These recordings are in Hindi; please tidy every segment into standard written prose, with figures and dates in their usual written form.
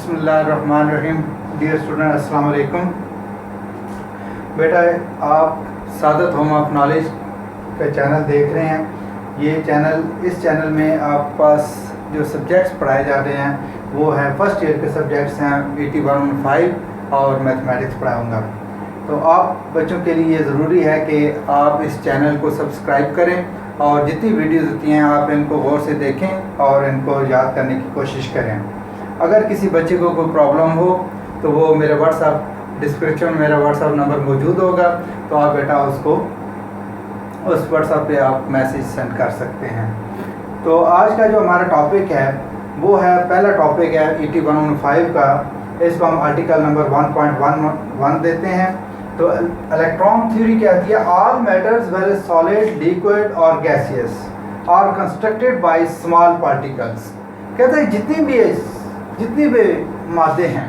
बिस्मिल्लाहिर्रहमानिर्रहीम। डियर स्टूडेंट, अस्सलाम वालेकुम। बेटा, आप सादत होम ऑफ नॉलेज का चैनल देख रहे हैं। इस चैनल में आप पास जो सब्जेक्ट्स पढ़ाए जा रहे हैं वो हैं फर्स्ट ईयर के सब्जेक्ट्स हैं 8115 और मैथमेटिक्स पढ़ाऊँगा। तो आप बच्चों के लिए ज़रूरी है कि आप इस चैनल को सब्सक्राइब करें और जितनी वीडियोज़ होती हैं आप इनको गौर से देखें और इनको याद करने की कोशिश करें। अगर किसी बच्चे को कोई प्रॉब्लम हो तो वो मेरे डिस्क्रिप्शन में मेरा व्हाट्सअप नंबर मौजूद होगा, तो आप बेटा उस व्हाट्सअप पे आप मैसेज सेंड कर सकते हैं। तो आज का जो हमारा टॉपिक है वो है, पहला टॉपिक है 8115 का। इसको हम आर्टिकल नंबर 1.11 देते हैं। तो इलेक्ट्रॉन थ्योरी क्या होती है? All matters whether solid, liquid और gaseous are constructed by small particles. कहते हैं जितनी भी मादे हैं,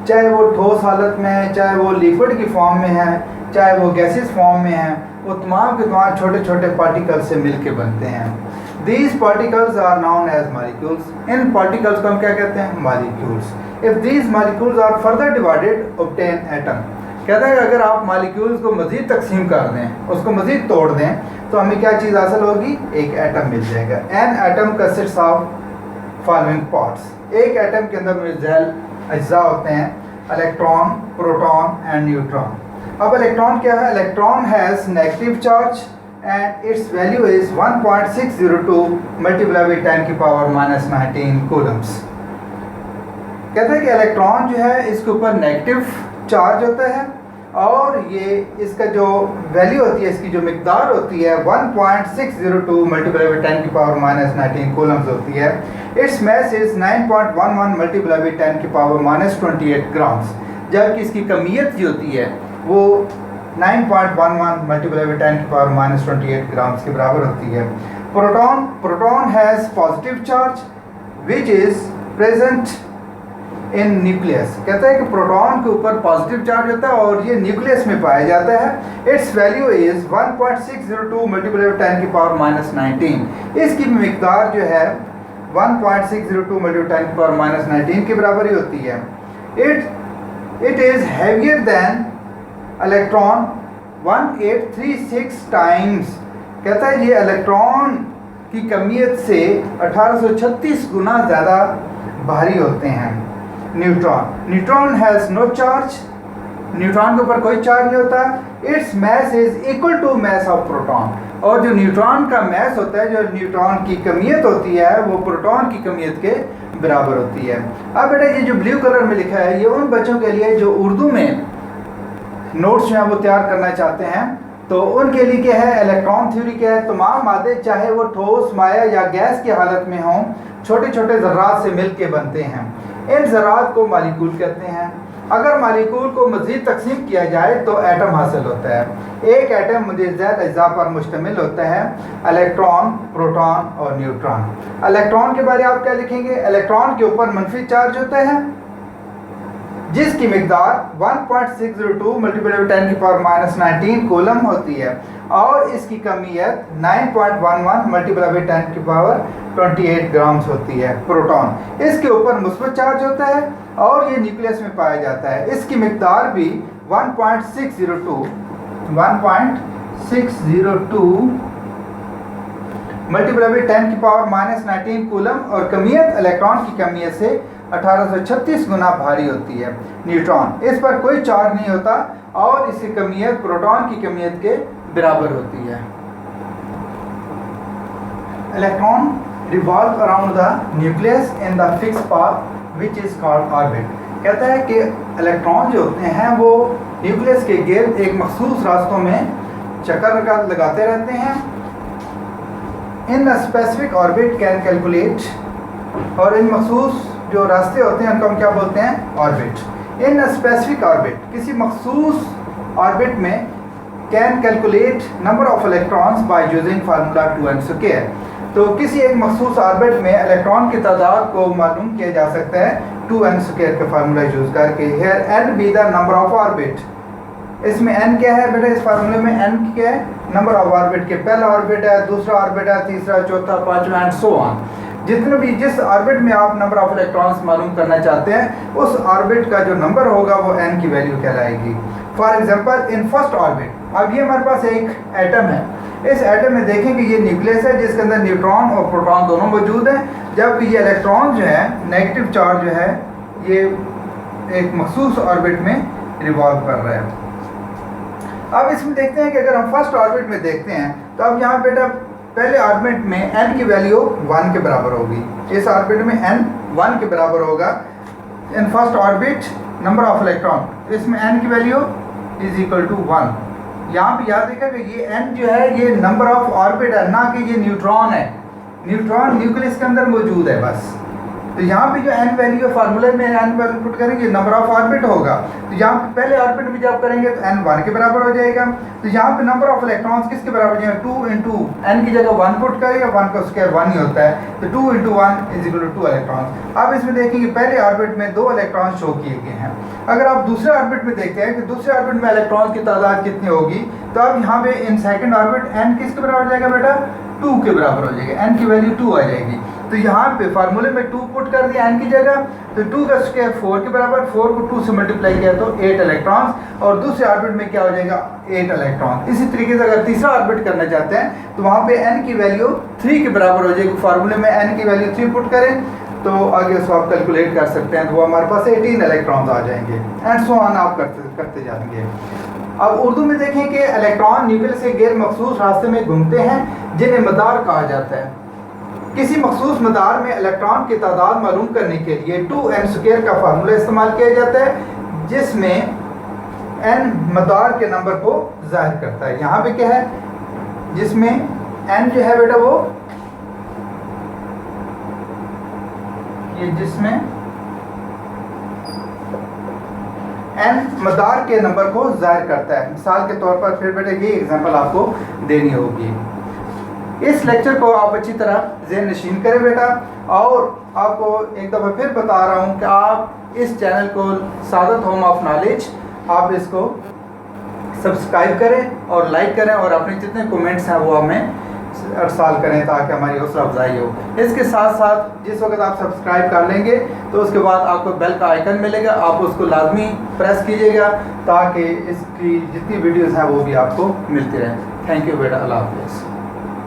चाहे वो ठोस हालत में है, चाहे वो लिक्विड की फॉर्म में है, चाहे वो गैसियस फॉर्म में है, वो तमाम के तमाम छोटे छोटे पार्टिकल से मिलके बनते हैं। These particles are known as molecules. इन पार्टिकल्स को हम क्या कहते हैं? Molecules. If these molecules are further divided obtain atom. कहता है कि अगर आप मॉलिक्यूल्स को मज़ीद तकसीम कर दें, उसको मज़ीद तोड़ दें, तो हमें क्या चीज़ हासिल होगी? एक एटम मिल जाएगा। An atom consists of following parts. एक एटम के अंदर मुजैल अज्जा होते हैं: इलेक्ट्रॉन, प्रोटॉन एंड न्यूट्रॉन। अब इलेक्ट्रॉन क्या है? Electron has negative charge and it's value is 1.602 multiply by 10⁻⁻19 Coulomb's. कहते हैं कि इलेक्ट्रॉन जो है इसके ऊपर नेगेटिव चार्ज होता है और ये इसका जो वैल्यू होती है, इसकी जो मिकदार होती है 1.602 मल्टीप्लाई बाई 10⁻⁻19 कूलम्स होती है। It's mass is 9.11 multiply by 10⁻⁻28 grams. जबकि इसकी कमियत जो होती है वो 9.11 मल्टीप्लाई बाई 10⁻⁻28 ग्राम्स के बराबर होती है। Proton has positive charge which is present in nucleus. कहता है कि प्रोटॉन के ऊपर पॉजिटिव चार्ज होता है और ये न्यूक्लियस में पाया जाता है। It's value is 1.602 multiply by 10⁻⁻19। इसकी मिकदार जो है 1.602 मल्टीप्लाई 10⁻⁻19 के बराबर ही होती है। It is heavier than electron 1836 times. कहता है ये इलेक्ट्रॉन की कमियत से 1836 गुना ज़्यादा भारी होते हैं। Neutron has no charge. Neutron के ऊपर कोई चार्ज नहीं होता। It's mass is equal to mass of proton. और जो न्यूट्रॉन का मैस होता है, जो न्यूट्रॉन की कमियत होती है, वो प्रोटॉन की कमियत के बराबर होती है। अब बेटा ये जो ब्लू कलर में लिखा है, ये उन बच्चों के लिए जो उर्दू में नोट्स जो है वो तैयार करना चाहते हैं, तो उनके लिए क्या है? इलेक्ट्रॉन थ्योरी क्या है? तमाम मादे चाहे वो ठोस, माया या गैस की हालत में हों, छोटे छोटे ज़र्रात से मिल के बनते हैं। इन ज़र्रात को मॉलिक्यूल कहते हैं। अगर मॉलिक्यूल को मज़ीद तकसीम किया जाए तो एटम हासिल होता है। एक एटम मुतअद्दिद अज़्ज़ा पर मुश्तमिल होता है: इलेक्ट्रॉन, प्रोटॉन और न्यूट्रॉन। इलेक्ट्रॉन के बारे में आप क्या लिखेंगे? इलेक्ट्रॉन के ऊपर मनफी चार्ज होता है जिसकी मिकदार 1.602 मल्टीप्लाई बाई 10⁻⁻19 कूलम होती है और इसकी कमियत 9.11 मल्टीप्लाई बाई 10⁻28 ग्राम्स होती है। प्रोटॉन, इसके ऊपर मुस्बत चार्ज होता है और ये न्यूक्लियस में पाया जाता है। इसकी मिकदार भी 1.602 मल्टीप्लाई बाई 10⁻⁻19 कूलम और कमियत इलेक्ट्रॉन की कमियत से 1836 गुना भारी होती है। न्यूट्रॉन, इस पर कोई चार्ज नहीं होता और इसकी कमियत प्रोटॉन की कमियत के बराबर होती है। Electron revolve around the nucleus in the fix path which is called orbit. कहता है कि इलेक्ट्रॉन जो होते हैं वो न्यूक्लियस के गिर्द एक मखसूस रास्तों में चक्कर लगाते रहते हैं। In specific orbit can calculate, और इन मखसूस जो रास्ते होते हैं उनको हम क्या बोलते हैं? ऑर्बिट। इन स्पेसिफिक ऑर्बिट, किसी मखसूस ऑर्बिट में, can calculate number of electrons by using formula 2n²। तो किसी एक मखसूस ऑर्बिट में इलेक्ट्रॉन की तादाद को मालूम किया जा सकता है 2n² का फार्मूला यूज़ करके। Here n be the number of orbit. इसमें n क्या है बेटा? इस फार्मूले में n क्या है? नंबर ऑफ ऑर्बिट के। पहला ऑर्बिट है, दूसरा ऑर्बिट है, तीसरा, चौथा, पाँचवा एंड सो ऑन। जितने भी जिस ऑर्बिट में आप नंबर ऑफ इलेक्ट्रॉन्स मालूम करना चाहते हैं उस ऑर्बिट का जो नंबर होगा वो n की वैल्यू कहलाएगी। For example in first orbit, अब ये हमारे पास एक एटम है, इस एटम में देखें कि ये न्यूक्लियस है जिसके अंदर न्यूट्रॉन और प्रोटॉन दोनों मौजूद हैं, जबकि ये इलेक्ट्रॉन जो है नेगेटिव चार्ज जो है ये एक मखसूस ऑर्बिट में रिवॉल्व कर रहा है। अब इसमें देखते हैं कि अगर हम फर्स्ट ऑर्बिट में देखते हैं तो अब यहाँ बेटा पहले ऑर्बिट में n की वैल्यू 1 के बराबर होगी, इस ऑर्बिट में n 1 के बराबर होगा। इन first orbit number of electron, इसमें n की वैल्यू इज इक्वल टू 1। यहाँ पे याद रखिएगा कि ये n जो है ये नंबर ऑफ ऑर्बिट है, ना कि ये न्यूट्रॉन है। न्यूट्रॉन न्यूक्लियस के अंदर मौजूद है बस। तो यहाँ पे जो n वैल्यू है फार्मूले में n वैल्यू पुट करेंगे नंबर ऑफ ऑर्बिट होगा। तो यहाँ पे पहले ऑर्बिट में जब करेंगे तो n 1 के बराबर हो जाएगा। तो यहाँ पे नंबर ऑफ इलेक्ट्रॉन्स किसके बराबर हो जाएगा, 2 इंटू n की जगह 1 पुट करेंगे, 1 का स्क्वायर 1 ही होता है, तो 2 into 1 is equal to 2 electrons. अब इसमें देखेंगे पहले ऑर्बिट में 2 इलेक्ट्रॉन शो किए गए हैं। अगर आप दूसरे ऑर्बिट में देखते हैं कि दूसरे ऑर्बिट में इलेक्ट्रॉन की तादाद कितनी होगी, तो अब यहाँ पे इन सेकंड ऑर्बिट n किसके बराबर हो जाएगा बेटा, 2 के बराबर हो जाएगा, n की वैल्यू 2 आ जाएगी। तो यहाँ पे फार्मूले में 2 पुट कर दिया n की जगह, तो 2 का स्क्वायर 4 के बराबर, 4 को 2 से मल्टीप्लाई किया तो 8 इलेक्ट्रॉन्स, और दूसरे ऑर्बिट में क्या हो जाएगा 8 इलेक्ट्रॉन। इसी तरीके से अगर तीसरा ऑर्बिट करना चाहते हैं तो वहाँ पे n की वैल्यू 3 के बराबर हो जाएगी। फार्मूले में n की वैल्यू 3 पुट करें तो आगे उसको आप कैलकुलेट कर सकते हैं, तो वो हमारे पास 18 इलेक्ट्रॉन्स आ जाएंगे, एंड सो ऑन आप करते जाएंगे। अब उर्दू में देखें कि इलेक्ट्रॉन न्यूक्लियस के गैर मखसूस रास्ते में घूमते हैं जिन्हें मदार कहा जाता है। किसी मखसूस मदार में इलेक्ट्रॉन की तादाद मालूम करने के लिए 2n² का फार्मूला इस्तेमाल किया जाता है, जिसमें n मदार के नंबर को जाहिर करता है। यहाँ पे क्या है, जिसमें n जो है बेटा वो ये जिसमें n मदार के नंबर को जाहिर करता है। मिसाल के तौर पर फिर बेटा ये एग्जांपल आपको देनी होगी। इस लेक्चर को आप अच्छी तरह ज़हन नशीन करें बेटा, और आपको एक दफ़ा फिर बता रहा हूँ कि आप इस चैनल को सादत होम ऑफ नॉलेज आप इसको सब्सक्राइब करें और लाइक करें, और अपने जितने कमेंट्स हैं वो हमें अरसाल करें ताकि हमारी हौसला अफजाई हो। इसके साथ साथ जिस वक्त आप सब्सक्राइब कर लेंगे तो उसके बाद आपको बेल का आइकन मिलेगा, आप उसको लाजमी प्रेस कीजिएगा ताकि इसकी जितनी वीडियोस हैं वो भी आपको मिलती रहें। थैंक यू बेटा, अल्लाह हाफिज़।